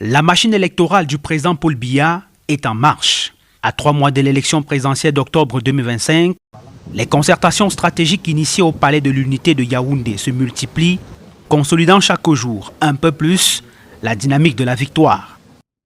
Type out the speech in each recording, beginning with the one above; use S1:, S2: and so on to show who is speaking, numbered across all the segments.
S1: La machine électorale du président Paul Biya est en marche. À 3 mois de l'élection présidentielle d'octobre 2025, les concertations stratégiques initiées au Palais de l'Unité de Yaoundé se multiplient, consolidant chaque jour un peu plus la dynamique de la victoire.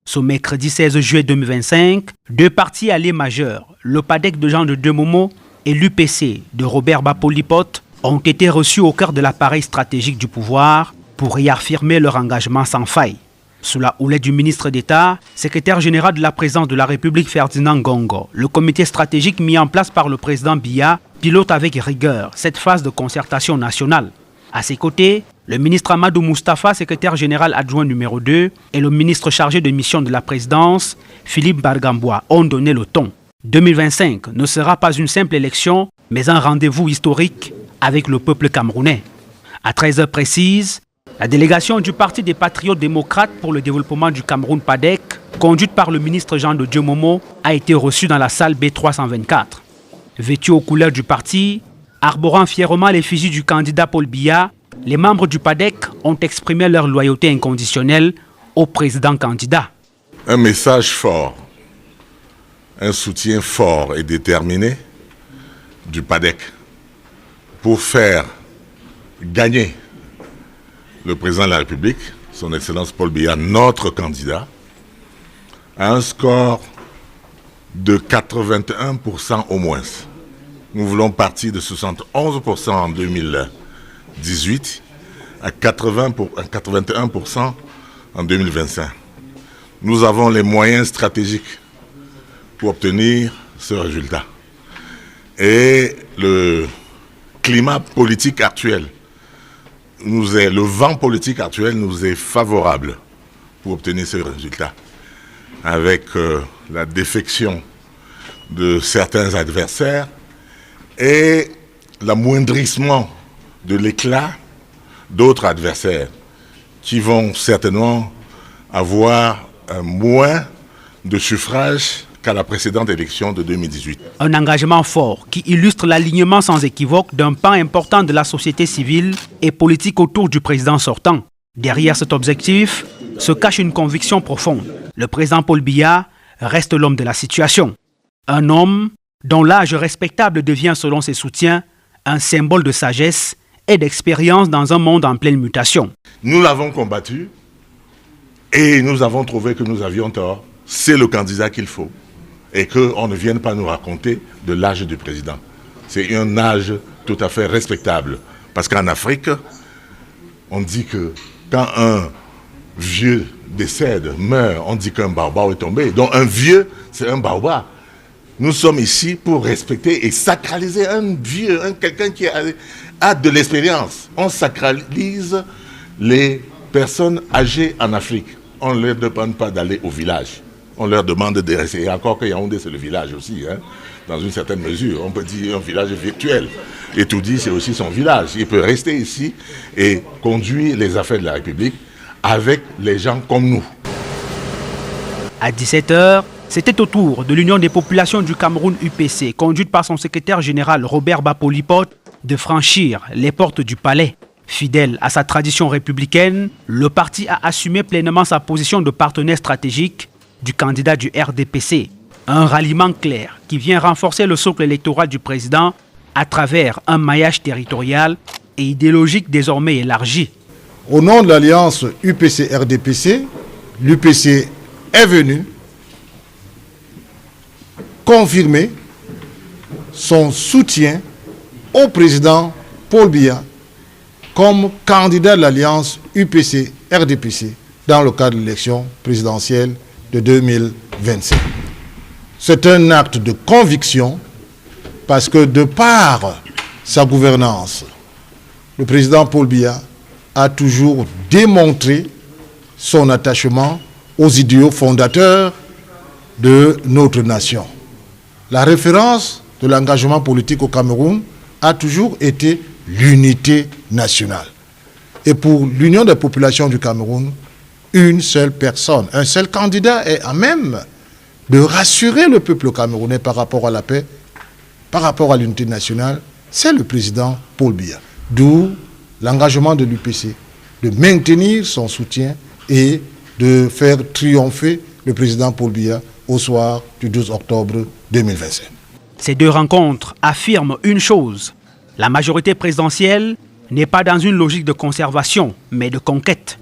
S1: Ce mercredi 16 juillet 2025, 2 partis alliés majeurs, le PADEC de Jean de Demomo et l'UPC de Robert Bappo-Lipote, ont été reçus au cœur de l'appareil stratégique du pouvoir pour réaffirmer leur engagement sans faille. Sous la houlette du ministre d'État, secrétaire général de la présidence de la République Ferdinand Ngongo, le comité stratégique mis en place par le président Biya pilote avec rigueur cette phase de concertation nationale. À ses côtés, le ministre Amadou Moustapha, secrétaire général adjoint numéro 2, et le ministre chargé de mission de la présidence, Philippe Bargambois, ont donné le ton. 2025 ne sera pas une simple élection, mais un rendez-vous historique avec le peuple camerounais. À 13h précises, la délégation du Parti des Patriotes démocrates pour le développement du Cameroun PADEC, conduite par le ministre Jean de Demomo, a été reçue dans la salle B324. Vêtus aux couleurs du parti, arborant fièrement l'effigie du candidat Paul Biya, les membres du PADEC ont exprimé leur loyauté inconditionnelle au président candidat.
S2: Un message fort, un soutien fort et déterminé du PADEC pour faire gagner le président de la République, son Excellence Paul Biya, notre candidat, à un score de 81% au moins. Nous voulons partir de 71% en 2018 à 81% en 2025. Nous avons les moyens stratégiques pour obtenir ce résultat. Et le climat politique actuel, le vent politique actuel nous est favorable pour obtenir ce résultat. Avec la défection de certains adversaires et l'amoindrissement de l'éclat d'autres adversaires qui vont certainement avoir moins de suffrages qu'à la précédente élection de 2018.
S1: Un engagement fort qui illustre l'alignement sans équivoque d'un pan important de la société civile et politique autour du président sortant. Derrière cet objectif se cache une conviction profonde. Le président Paul Biya reste l'homme de la situation. Un homme dont l'âge respectable devient, selon ses soutiens, un symbole de sagesse et d'expérience dans un monde en pleine mutation.
S2: Nous l'avons combattu et nous avons trouvé que nous avions tort. C'est le candidat qu'il faut. Et qu'on ne vienne pas nous raconter de l'âge du président. C'est un âge tout à fait respectable. Parce qu'en Afrique, on dit que quand un vieux décède, meurt, on dit qu'un baobab est tombé. Donc un vieux, c'est un baobab. Nous sommes ici pour respecter et sacraliser un vieux, quelqu'un qui a de l'expérience. On sacralise les personnes âgées en Afrique. On ne leur demande pas d'aller au village. On leur demande de rester. Et encore que Yaoundé, c'est le village aussi, hein, dans une certaine mesure. On peut dire un village virtuel. Et tout dit, c'est aussi son village. Il peut rester ici et conduire les affaires de la République avec les gens comme nous.
S1: À 17h, c'était au tour de l'Union des populations du Cameroun UPC, conduite par son secrétaire général Robert Bappo-Lipote, de franchir les portes du palais. Fidèle à sa tradition républicaine, le parti a assumé pleinement sa position de partenaire stratégique du candidat du RDPC. Un ralliement clair qui vient renforcer le socle électoral du président à travers un maillage territorial et idéologique désormais élargi.
S3: Au nom de l'alliance UPC-RDPC, l'UPC est venu confirmer son soutien au président Paul Biya comme candidat de l'alliance UPC-RDPC dans le cadre de l'élection présidentielle de 2025. C'est un acte de conviction parce que de par sa gouvernance, le président Paul Biya a toujours démontré son attachement aux idéaux fondateurs de notre nation. La référence de l'engagement politique au Cameroun a toujours été l'unité nationale. Et pour l'Union des populations du Cameroun, une seule personne, un seul candidat est à même de rassurer le peuple camerounais par rapport à la paix, par rapport à l'unité nationale, c'est le président Paul Biya. D'où l'engagement de l'UPC de maintenir son soutien et de faire triompher le président Paul Biya au soir du 12 octobre 2025.
S1: Ces deux rencontres affirment une chose. La majorité présidentielle n'est pas dans une logique de conservation, mais de conquête.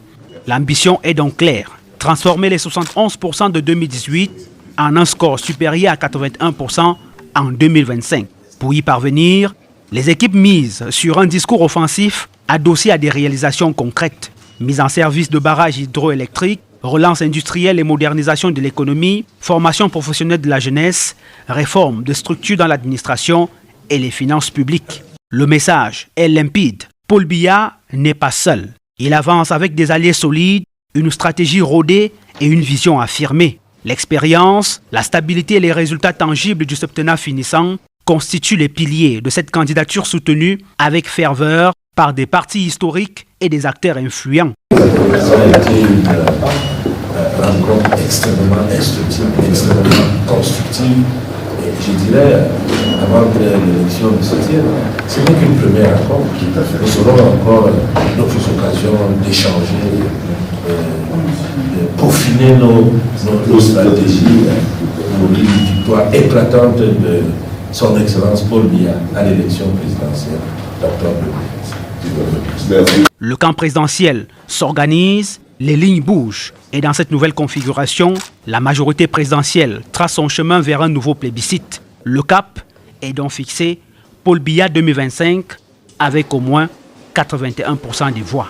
S1: L'ambition est donc claire. Transformer les 71% de 2018 en un score supérieur à 81% en 2025. Pour y parvenir, les équipes misent sur un discours offensif adossé à des réalisations concrètes. Mise en service de barrages hydroélectriques, relance industrielle et modernisation de l'économie, formation professionnelle de la jeunesse, réforme de structures dans l'administration et les finances publiques. Le message est limpide. Paul Biya n'est pas seul. Il avance avec des alliés solides, une stratégie rodée et une vision affirmée. L'expérience, la stabilité et les résultats tangibles du septennat finissant constituent les piliers de cette candidature soutenue avec ferveur par des partis historiques et des acteurs influents.
S4: Ça a été une rencontre extrêmement instructive, extrêmement constructive. Et je dirais, avant que l'élection ne se tienne, ce n'est qu'une première rencontre. Nous aurons encore d'autres occasions d'échanger, de peaufiner nos stratégies pour une victoire éclatante de son Excellence Paul Biya à l'élection présidentielle d'octobre 2025.
S1: Le camp présidentiel s'organise, les lignes bougent. Et dans cette nouvelle configuration, la majorité présidentielle trace son chemin vers un nouveau plébiscite. Le cap est donc fixé, Paul Biya 2025 avec au moins 81% des voix.